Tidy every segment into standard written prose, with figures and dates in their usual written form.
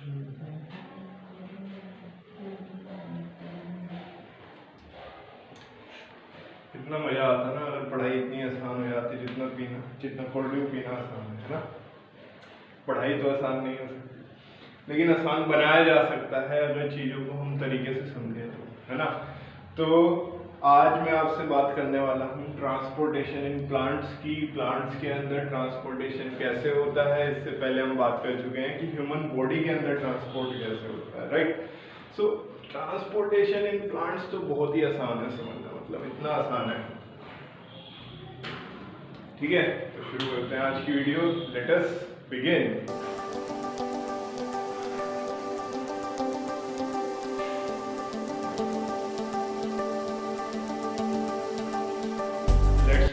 कितना मजा आता ना अगर पढ़ाई इतनी आसान हो जाती, जितना कोल्ड ड्रिंक पीना आसान है ना। पढ़ाई तो आसान नहीं हो सकती, लेकिन आसान बनाया जा सकता है अगर चीज़ों को हम तरीके से समझें तो, है ना। तो आज मैं आपसे बात करने वाला हूँ ट्रांसपोर्टेशन इन प्लांट्स की। प्लांट्स के अंदर ट्रांसपोर्टेशन कैसे होता है, इससे पहले हम बात कर चुके हैं कि ह्यूमन बॉडी के अंदर ट्रांसपोर्ट कैसे होता है, right. So transportation in plants तो बहुत ही आसान है समझना, मतलब इतना आसान है, ठीक है। तो शुरू करते हैं आज की video, let us begin.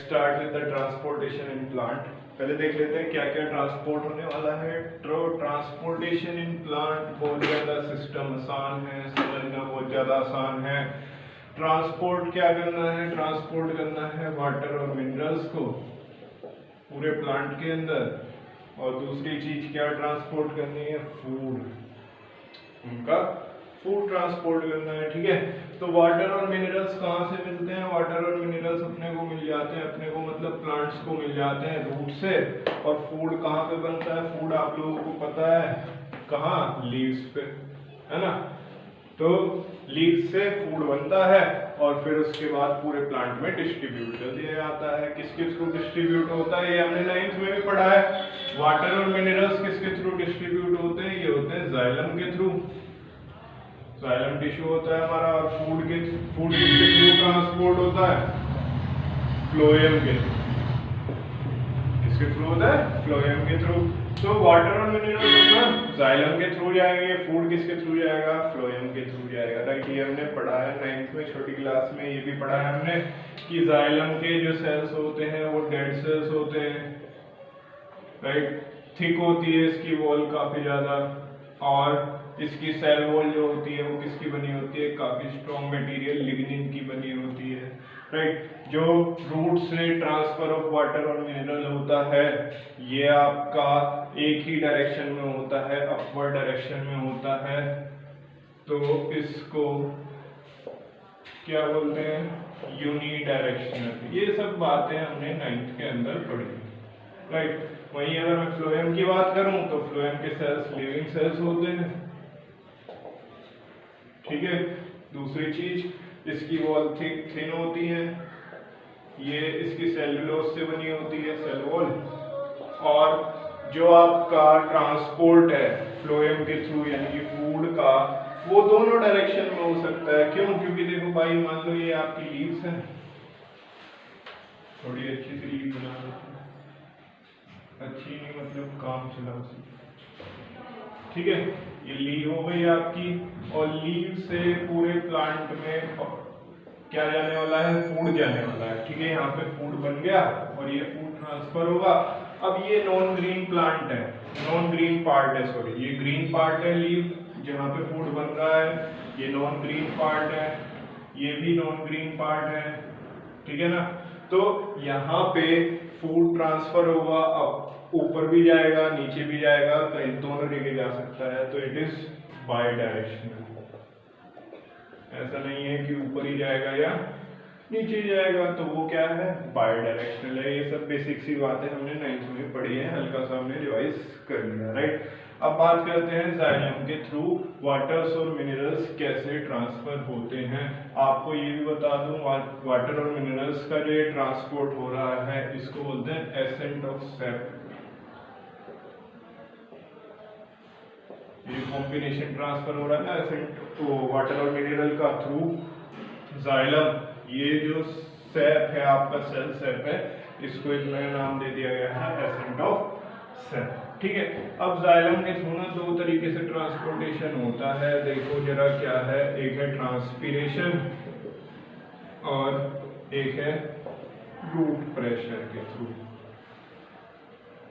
Start with the transportation in plant. पहले देख लेते हैं क्या क्या ट्रांसपोर्ट होने वाला है। ट्रांसपोर्टेशन इन प्लांट बहुत ज़्यादा सिस्टम आसान है, समझना बहुत ज़्यादा आसान है। ट्रांसपोर्ट क्या करना है, ट्रांसपोर्ट करना है वाटर और मिनरल्स को पूरे प्लांट के अंदर, और दूसरी चीज क्या ट्रांसपोर्ट करनी है, फूड, उनका फूड ट्रांसपोर्ट करना है, ठीक है। तो वाटर और मिनरल्स कहाँ से मिलते हैं, वाटर और मिनरल्स अपने को मिल जाते हैं, अपने को मतलब प्लांट्स को मिल जाते हैं रूट से। और फूड कहाँ पे बनता है, फूड आप लोगों को पता है कहाँ, लीव्स पे, है ना। तो लीव्स से फूड बनता है और फिर उसके बाद पूरे प्लांट में डिस्ट्रीब्यूट कर दिया जाता है। किसके थ्रू डिस्ट्रीब्यूट होता है, ये हमने 9th में भी पढ़ा है। वाटर और मिनरल्स किसके थ्रू डिस्ट्रीब्यूट होते हैं, ये होते हैं जाइलम के थ्रू। जाइलम टिश्यू होता है हमारा। और फूड किसके थ्रू ट्रांसपोर्ट होता है, फ्लोएम के थ्रू। किसके थ्रू होता है, फ्लोएम के थ्रू। तो वाटर और मिनरल्स अपना जाइलम के थ्रू जाएंगे, फूड किसके थ्रू जाएगा, फ्लोएम के थ्रू जाएगा, राइट। ये हमने पढ़ा है 9th में, छोटी क्लास में ये भी पढ़ा है हमने कि जाइलम के जो सेल्स होते हैं वो डेड सेल्स होते हैं, राइट। थिक होती है इसकी वॉल काफी ज्यादा, और इसकी सेल वॉल जो होती है वो किसकी बनी होती है, काफी स्ट्रॉन्ग मटेरियल लिग्निन की बनी होती है, राइट। जो रूट से ट्रांसफर ऑफ वाटर और मिनरल होता है ये आपका एक ही डायरेक्शन में होता है, अपवर्ड डायरेक्शन में होता है। तो इसको क्या बोलते हैं, यूनिडायरेक्शनल। ये सब बातें हमने 9th के अंदर पढ़ी, राइट। वहीं अगर मैं फ्लोएम की बात करूं तो फ्लोएम के सेल्स लिविंग सेल्स होते हैं, ठीक है। दूसरी चीज इसकी वॉल थिन होती है, ये इसकी सेलुलोज से बनी होती है, सेल वॉल। और जो आपका ट्रांसपोर्ट है फ्लोएम के थ्रू यानी कि फूड का, वो दोनों डायरेक्शन में हो सकता है। क्यों, क्योंकि देखो भाई मान लो ये आपकी लीव्स है, थोड़ी अच्छी सी लीव बना देते हैं, अच्छी नहीं मतलब काम चला उसी, ठीक है। ये लीव हो गई आपकी, और लीव से पूरे प्लांट में क्या जाने वाला है, फूड जाने वाला है, ठीक है। यहाँ पे फूड बन गया और ये फूड ट्रांसफर होगा। अब ये नॉन ग्रीन प्लांट है, नॉन ग्रीन पार्ट है, सॉरी, ये ग्रीन पार्ट है लीव जहाँ पे फूड बन रहा है, ये नॉन ग्रीन पार्ट है, ये भी नॉन ग्रीन पार्ट है, ठीक है ना। तो यहाँ पे फूड ट्रांसफर होगा, अब ऊपर भी जाएगा नीचे भी जाएगा, कहीं दोनों जगह जा सकता है। तो इट इज बाई डायरेक्शनल, ऐसा नहीं है कि ऊपर ही जाएगा या नीचे जाएगा, तो वो क्या है, बाई डायरेक्शनल है। ये सब बेसिक सी बातें हमने 9th में पढ़ी है, हल्का सा हमने रिवाइज कर लिया, राइट। अब बात करते हैं जाइलम के थ्रू वाटर्स और मिनरल्स कैसे ट्रांसफर होते हैं। आपको ये भी बता दूं, वाटर और मिनरल्स का जो ये ट्रांसपोर्ट हो रहा है इसको बोलते हैं एसेंट ऑफ सेप। ये कॉम्बिनेशन ट्रांसफर हो रहा है एसेंट तो वाटर और मिनरल का थ्रू जाइलम। ये जो सेप है आपका सेल सेप है, इसको एक नया नाम दे दिया गया है एसेंट ऑफ सेप, ठीक है। अब जाइलम के थ्रू ना दो तरीके से ट्रांसपोर्टेशन होता है, देखो जरा क्या है, एक है ट्रांसपीरेशन और एक है रूट प्रेशर के थ्रू।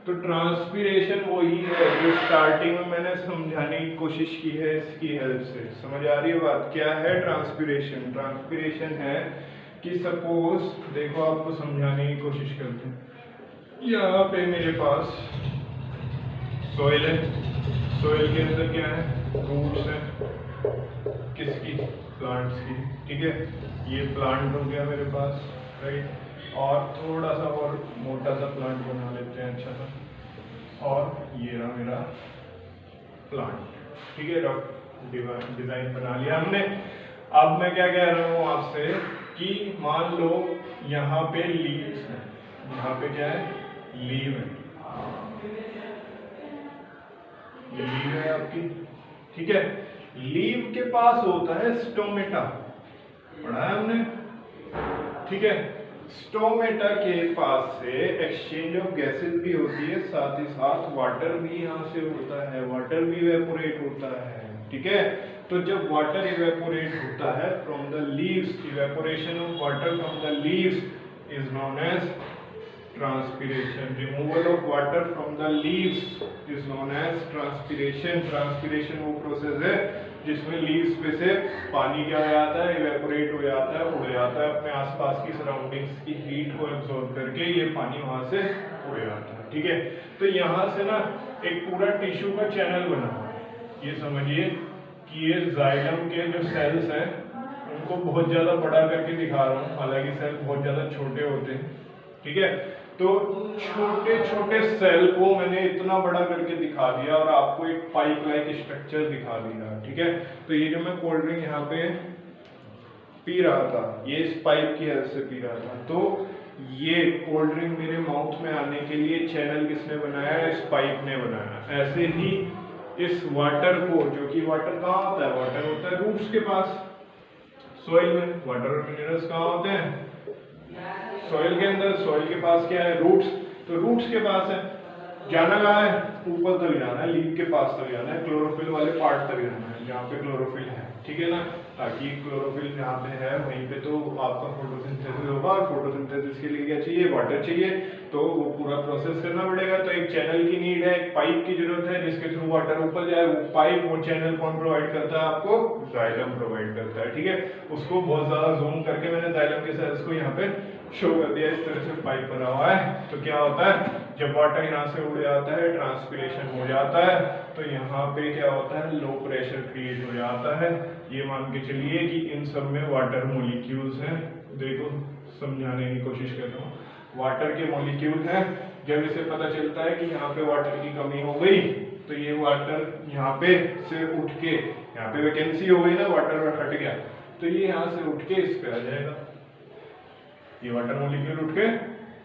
तो ट्रांसपीरेशन वही है जो स्टार्टिंग में मैंने समझाने की कोशिश की है, इसकी हेल्प से समझ आ रही है बात। क्या है ट्रांसपीरेशन, ट्रांसपीरेशन है कि सपोज देखो आपको समझाने की कोशिश करते हैं, यहाँ पे मेरे पास सॉइल है, सोइल के अंदर क्या है, रूट्स है, किसकी, प्लांट्स की, ठीक है। ये प्लांट हो गया मेरे पास, राइट। और थोड़ा सा और मोटा सा प्लांट बना लेते हैं, अच्छा सा, और ये रहा मेरा प्लांट, ठीक है। डिजाइन बना लिया हमने। अब मैं क्या कह रहा हूँ आपसे कि मान लो यहाँ पे लीव्स है, यहाँ पे क्या है, लीव है, लीव है आपकी, ठीक है। लीव के पास होता है स्टोमेटा, पढ़ा है हमने, ठीक है। स्टोमेटा के पास से एक्सचेंज ऑफ गैसेस भी होती है, साथ ही साथ वाटर भी यहाँ से होता है, वाटर भी इवेपोरेट होता है, ठीक है। तो जब वाटर इवेपोरेट होता है from the leaves, evaporation of water from the leaves is known as transpiration. Removal of water from the leaves is known as transpiration. Transpiration वो प्रोसेस है जिसमें लीव्स पे से पानी क्या हो जाता है, इवेपोरेट हो जाता है, उड़ जाता है, अपने आसपास की सराउंडिंग्स की हीट को एब्जॉर्ब करके ये पानी वहां से उड़ जाता है, ठीक है। तो यहाँ से ना एक पूरा टिश्यू का चैनल बना हुआ है, ये समझिए कि ये जाइलम के जो सेल्स हैं उनको बहुत ज्यादा बड़ा करके दिखा रहा हूँ, हालांकि सेल बहुत ज्यादा छोटे होते हैं, ठीक है। तो छोटे छोटे सेल को मैंने इतना बड़ा करके दिखा दिया और आपको एक पाइप लाइक स्ट्रक्चर दिखा दिया, ठीक है। तो ये जो मैं कोल्ड ड्रिंक यहाँ पे पी रहा था, ये इस पाइप की हेल्प से पी रहा था, तो ये कोल्ड ड्रिंक मेरे माउथ में आने के लिए चैनल किसने बनाया, इस पाइप ने बनाया। ऐसे ही इस वाटर को, जो कि वाटर कहाँ होता है, वाटर होता है रूट्स के पास, सॉइल में। वाटर और मिनरल्स कहाँ होते हैं, सॉइल के अंदर। सॉइल के पास क्या है, रूट्स। तो रूट्स के पास है, जाना कहाँ है, ऊपर तक जाना है, लीफ के पास तक जाना है, क्लोरोफिल वाले पार्ट तक जाना है जहाँ पे क्लोरोफिल है, ठीक है ना। ताकि क्लोरोफिल जहाँ पे है वहीं पे तो आपका फोटोसिंथेसिस होगा, और फोटोसिंथेसिस के लिए क्या चाहिए, वाटर चाहिए, तो वो पूरा प्रोसेस करना पड़ेगा। तो एक चैनल की नीड है, एक पाइप की जरूरत है जिसके थ्रू वाटर ऊपर जाए। वो पाइप, वो चैनल कौन प्रोवाइड करता है आपको, जाइलम प्रोवाइड करता है, ठीक है। उसको बहुत ज्यादा जूम करके मैंने जाइलम के सेल्स को यहाँ पे शो कर दिया, इस तरह से पाइप बना हुआ है। तो क्या होता है, जब वाटर यहाँ से उड़ जाता है, ट्रांसपिरेशन हो जाता है, तो यहाँ पे क्या होता है, लो प्रेशर क्रिएट हो जाता है। ये मान के चलिए कि इन सब में वाटर मॉलिक्यूल्स हैं, देखो समझाने की कोशिश कर रहा हूँ, वाटर के मॉलिक्यूल हैं। जब इसे पता चलता है कि यहाँ पे वाटर की कमी हो गई, तो ये वाटर यहाँ पे से उठ के, यहाँ पे वैकेंसी हो गई ना, वाटर हट गया, तो ये यहाँ से उठ के इस पे आ जाएगा, ये वाटर मॉलिक्यूल उठ के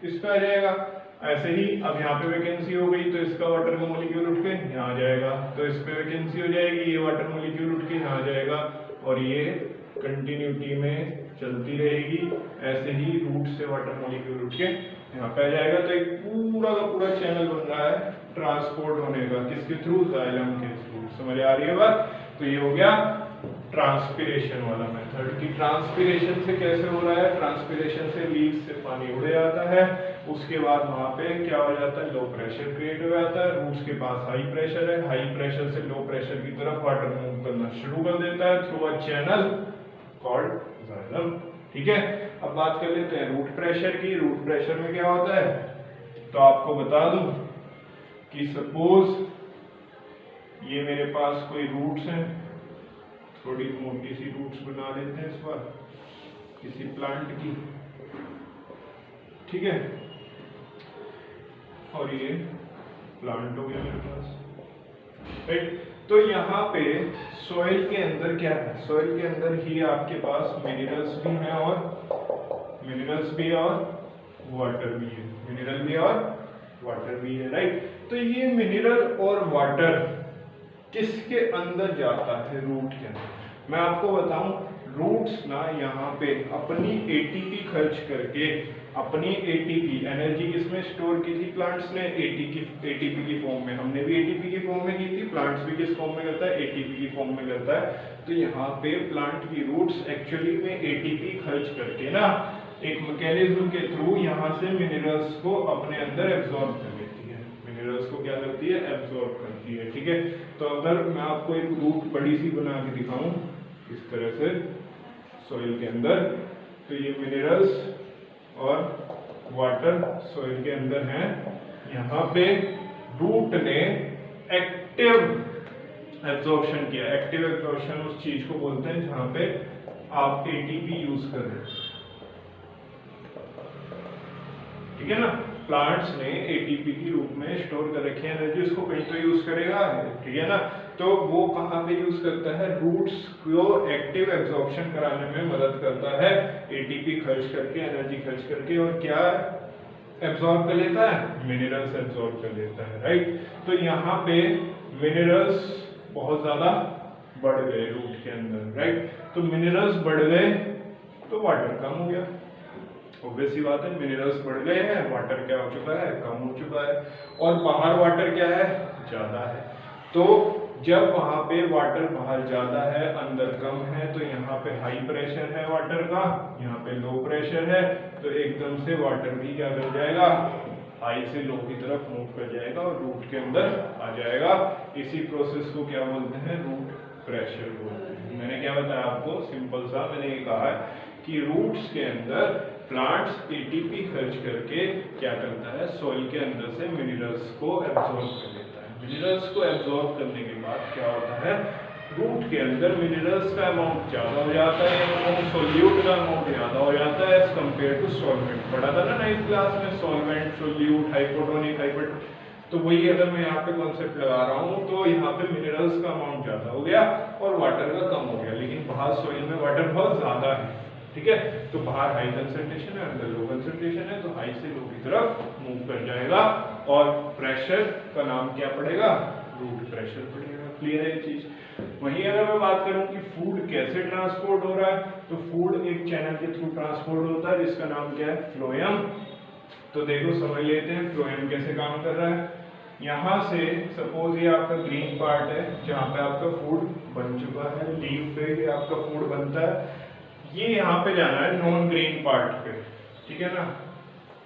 इस पे आ जाएगा। ऐसे ही अब यहाँ पे वैकेंसी हो गई, तो इसका वाटर का मॉलिक्यूल उठ के यहाँ आ जाएगा, तो इस पे वैकेंसी हो जाएगी, ये वाटर मॉलिक्यूल उठ के यहाँ आ जाएगा, और ये कंटिन्यूटी में चलती रहेगी। ऐसे ही रूट से वाटर मॉलिक्यूल उठ के यहाँ पे आ जाएगा। तो एक पूरा का पूरा चैनल बन रहा है ट्रांसपोर्ट होने का, किसके थ्रू, जाइलम के थ्रू। समझ आ रही है बात। तो ये हो गया ट्रांसपिरेशन वाला मेथड कि ट्रांसपिरेशन से कैसे हो रहा है, ट्रांसपिरेशन से लीफ से पानी उड़ जाता है, उसके बाद वहां पे क्या हो जाता है, लो प्रेशर क्रिएट हो जाता है, रूट्स के पास हाई प्रेशर है, हाई प्रेशर से लो प्रेशर की तरफ वाटर मूव करना शुरू कर देता है through a channel called xylem, ठीक है। अब बात कर लेते हैं रूट प्रेशर की। रूट प्रेशर में क्या होता है, तो आपको बता दूं कि सपोज ये मेरे पास कोई रूट्स हैं, थोड़ी मोटी सी रूट्स बना लेते हैं इस बार किसी प्लांट की, ठीक है। और ये प्लांट हो गया मेरे पास, राइट। तो यहाँ पे सॉइल के अंदर क्या है, सॉइल के अंदर ही आपके पास मिनरल्स भी हैं, और मिनरल्स भी और वाटर भी है, मिनरल भी और वाटर भी है, राइट। तो ये मिनरल और वाटर किसके अंदर जाता है, रूट के अंदर। मैं आपको बताऊं, रूट्स ना यहाँ पे अपनी एटीपी खर्च करके, अपनी एटीपी एनर्जी किसमें स्टोर की थी, प्लांट्स ने एटीपी की फॉर्म में, हमने भी एटीपी की फॉर्म में की थी, प्लांट्स भी किस फॉर्म में करता है, एटीपी की फॉर्म में करता है। तो यहाँ पे प्लांट की रूट्स एक्चुअली में एटीपी खर्च करके ना एक मैकेनिज्म के थ्रू यहाँ से मिनरल्स को अपने अंदर एब्जॉर्ब कर लेती है, मिनरल्स को क्या करती है, एब्जॉर्ब करती है, ठीक है। तो अगर मैं आपको एक रूट बड़ी सी बना के दिखाऊं इस तरह से सॉइल के अंदर, तो ये मिनरल्स और वाटर सॉइल के अंदर हैं। यहाँ पे रूट ने एक्टिव एब्जॉर्प्शन किया। एक्टिव एब्जॉर्प्शन उस चीज को बोलते हैं जहां पे आप एटीपी यूज कर रहे हैं, ठीक है ना। प्लांट्स ने एटीपी के रूप में स्टोर कर रखी है एनर्जी, उसको कहीं तो यूज करेगा, ठीक है ना। तो वो कहाँ पे यूज करता है, रूट्स को एक्टिव एब्जॉर्प्शन कराने में मदद करता है, एटीपी खर्च करके, एनर्जी खर्च करके, और क्या एब्जॉर्ब कर लेता है, मिनरल्स एब्जॉर्ब कर लेता है, राइट। तो यहाँ पे मिनरल्स बहुत ज्यादा बढ़ गए रूट के अंदर, राइट। तो मिनरल्स बढ़ गए तो वाटर कम हो गया, ऑब्वियस सी बात है, मिनरल्स बढ़ गए हैं, वाटर क्या हो चुका है, कम हो चुका है, और बाहर वाटर क्या है, ज्यादा है। तो जब वहां पे वाटर बाहर ज्यादा है, अंदर कम है, तो यहाँ पे हाई प्रेशर है वाटर का, यहाँ पे लो प्रेशर है, तो एकदम से वाटर भी क्या कर जाएगा, हाई से लो की तरफ मूव कर जाएगा और रूट के अंदर आ जाएगा। इसी प्रोसेस को क्या बोलते हैं, रूट प्रेशर बोलते हैं। मैंने क्या बताया आपको, सिंपल सा मैंने ये कहा है कि रूट्स के अंदर प्लांट्स एटीपी खर्च करके क्या करता है, सॉइल के अंदर से मिनरल्स को एब्जॉर्ब कर लेता है। मिनरल्स को एब्जॉर्ब करने के बाद क्या होता है, रूट के अंदर मिनरल्स का अमाउंट ज्यादा हो जाता है, सोल्यूट का अमाउंट ज्यादा हो जाता है एज कम्पेयर टू सॉल्वेंट। पढ़ा था ना 9th क्लास में, सॉल्वेंट, सोल्यूट, हाइपोटोनिक, हाइपोटोनिक। तो वही अगर मैं यहाँ पे कॉन्सेप्ट लगा रहा हूँ, तो यहाँ पे मिनरल्स का अमाउंट ज्यादा हो गया और वाटर का कम हो गया, लेकिन बाहर सॉइल में वाटर बहुत ज्यादा है, ठीक है। तो बाहर हाई कंसंट्रेशन है, अंदर लो कंसंट्रेशन है, तो हाई से लो की तरफ मूव कर जाएगा और प्रेशर का नाम क्या पड़ेगा, रूट प्रेशर पड़ेगा। क्लियर है ये चीज। वहीं अगर मैं बात करूं कि फूड कैसे ट्रांसपोर्ट हो रहा है, तो फूड एक चैनल के थ्रू ट्रांसपोर्ट होता है जिसका नाम क्या है, फ्लोएम। तो देखो समझ लेते हैं फ्लोएम कैसे काम कर रहा है। यहाँ से सपोज ये आपका ग्रीन पार्ट है जहाँ पे आपका फूड बन चुका है, लीफ पे ये आपका फूड बनता है, ये यहाँ पे जाना है नॉन ग्रीन पार्ट पे, ठीक है ना।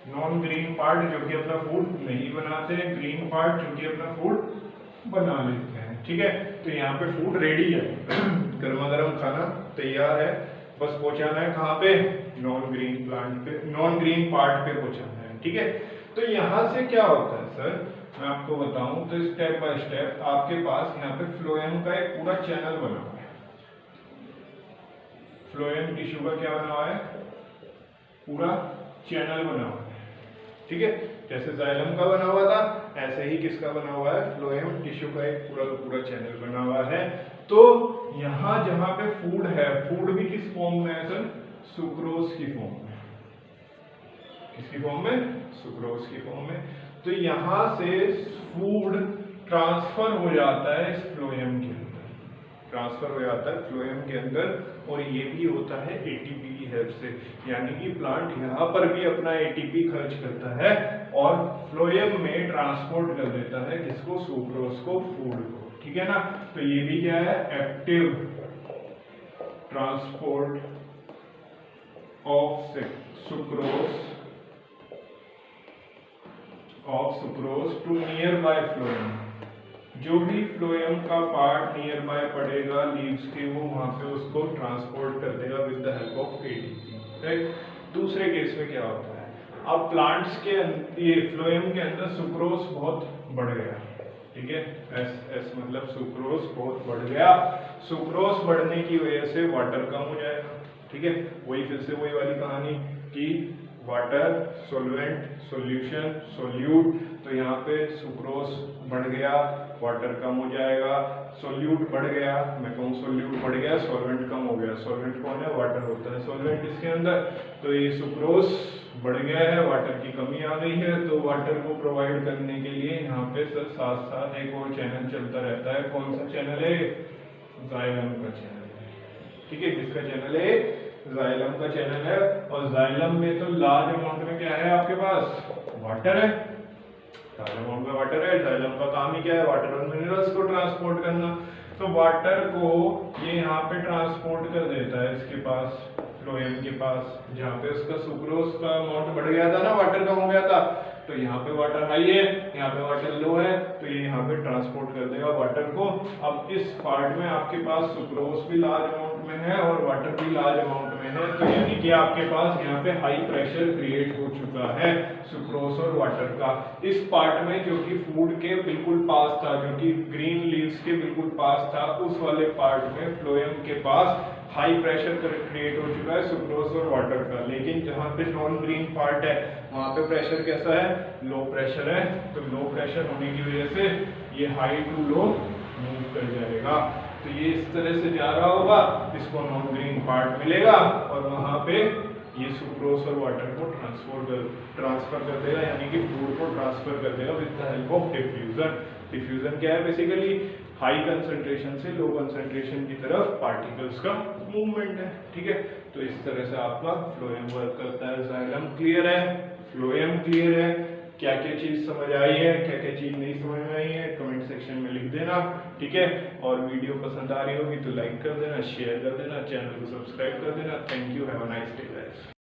नॉन ग्रीन पार्ट जो कि अपना फूड नहीं बनाते हैं, ग्रीन पार्ट जो कि अपना फूड बना लेते हैं, ठीक है। तो यहाँ पे फूड रेडी है, गर्मा गर्म खाना तैयार है, बस पहुंचाना है कहाँ पे, नॉन ग्रीन प्लांट पे, नॉन ग्रीन पार्ट पे पहुंचाना है, ठीक है। तो यहाँ से क्या होता है सर, मैं आपको बताऊं तो स्टेप बाय स्टेप आपके पास यहाँ पे फ्लोएम का एक पूरा चैनल बना हुआ है। फ्लोएम टिश्यू का क्या बना हुआ है, पूरा चैनल बना हुआ है, ठीक है। जैसे जाइलम का बना हुआ था, ऐसे ही किसका बना हुआ है, फ्लोएम टिश्यू का एक पूरा चैनल बना हुआ है। तो यहाँ जहां पे फूड है, फूड भी किस फॉर्म में है सर, सुक्रोज की फॉर्म में। किसकी फॉर्म में, सुक्रोज की फॉर्म में। तो यहाँ से फूड ट्रांसफर हो जाता है इस फ्लोएम के अंदर, ट्रांसफर हो जाता है फ्लोएम के अंदर, और ये भी होता है एटीपी की हेल्प से। यानी कि प्लांट यहाँ पर भी अपना एटीपी खर्च करता है और फ्लोएम में ट्रांसपोर्ट कर देता है किसको, सुक्रोज को, फूड को, ठीक है ना। तो ये भी क्या है, active transport of sucrose to nearby phloem. जो भी फ्लोएम का पार्ट नियर बाय पड़ेगा लीव्स के, वो वहां पे उसको ट्रांसपोर्ट कर देगा with the help of ATP, right. दूसरे केस में क्या होता है, अब प्लांट्स के ये फ्लोएम के अंदर सुक्रोज बहुत बढ़ गया, ठीक है, एस मतलब सुक्रोज बहुत बढ़ गया। सुक्रोज बढ़ने की वजह से वाटर कम हो जाएगा, ठीक है। वही फिर से वही वाली कहानी कि वाटर, सोलवेंट, सॉल्यूशन, सोल्यूट। तो यहाँ पे सुक्रोज बढ़ गया, वाटर कम हो जाएगा, सोल्यूट बढ़ गया, मैं कहूँ सोल्यूट बढ़ गया, सॉल्वेंट कम हो गया। सॉल्वेंट कौन है, वाटर होता है सॉल्वेंट इसके अंदर। तो ये सुक्रोज बढ़ गया है, वाटर की कमी आ गई है, तो वाटर को प्रोवाइड करने के लिए यहाँ पे सर साथ साथ एक और चैनल चलता रहता है। कौन सा चैनल है, जाइलम का चैनल है, ठीक है। किसका चैनल है, जाइलम का चैनल है। और जाइलम में तो लार्ज अमाउंट में क्या है आपके पास, वाटर है, लार्ज अमाउंट में वाटर है। जाइलम का काम ही क्या है, वाटर और मिनरल्स को ट्रांसपोर्ट करना। तो वाटर को ये यहाँ पे ट्रांसपोर्ट कर देता है इसके पास, फ्लोएम के पास, जहाँ पे उसका सुक्रोज का अमाउंट बढ़ गया था ना, वाटर कम हो गया था। तो यहाँ पे वाटर हाई है, यहाँ पे वाटर लो है, तो ये यहाँ पे ट्रांसपोर्ट कर देगा वाटर को। अब इस पार्ट में आपके पास सुक्रोज भी लार्ज अमाउंट में है और वाटर भी लार्ज अमाउंट में है, तो यानी कि आपके पास यहाँ पे हाई प्रेशर क्रिएट हो चुका है सुक्रोज और वाटर का। इस पार्ट में जो कि फूड के बिल्कुल पास था, जो कि ग्रीन लीव्स के बिल्कुल पास था, उस वाले पार्ट में फ्लोएम के पास हाई प्रेशर क्रिएट हो चुका है सुक्रोज और वाटर का। लेकिन जहाँ पे नॉन ग्रीन पार्ट है वहाँ पे प्रेशर कैसा है, लो प्रेशर है। तो लो प्रेशर होने की वजह से ये हाई टू लो मूव कर जाएगा। तो ये इस तरह से जा रहा होगा, इसको नॉन ग्रीन पार्ट मिलेगा और वहाँ पे ये सुक्रोज और वाटर को ट्रांसफर कर देगा, यानी कि फूड को ट्रांसफर कर देगा with the help of diffusion. Diffusion क्या है, बेसिकली हाई कंसंट्रेशन से लो कंसंट्रेशन की तरफ पार्टिकल्स का मूवमेंट है। ठीक है, तो इस तरह से आपका फ्लोएम वर्क करता है। जाइलम क्लियर है, फ्लोएम क्लियर है, क्या क्या चीज समझ आई है, क्या क्या चीज नहीं समझ में आई है कमेंट सेक्शन में लिख देना। ठीक है, और वीडियो पसंद आ रही होगी तो लाइक कर देना, शेयर कर देना, चैनल को सब्सक्राइब कर देना। Thank you, have a nice day guys.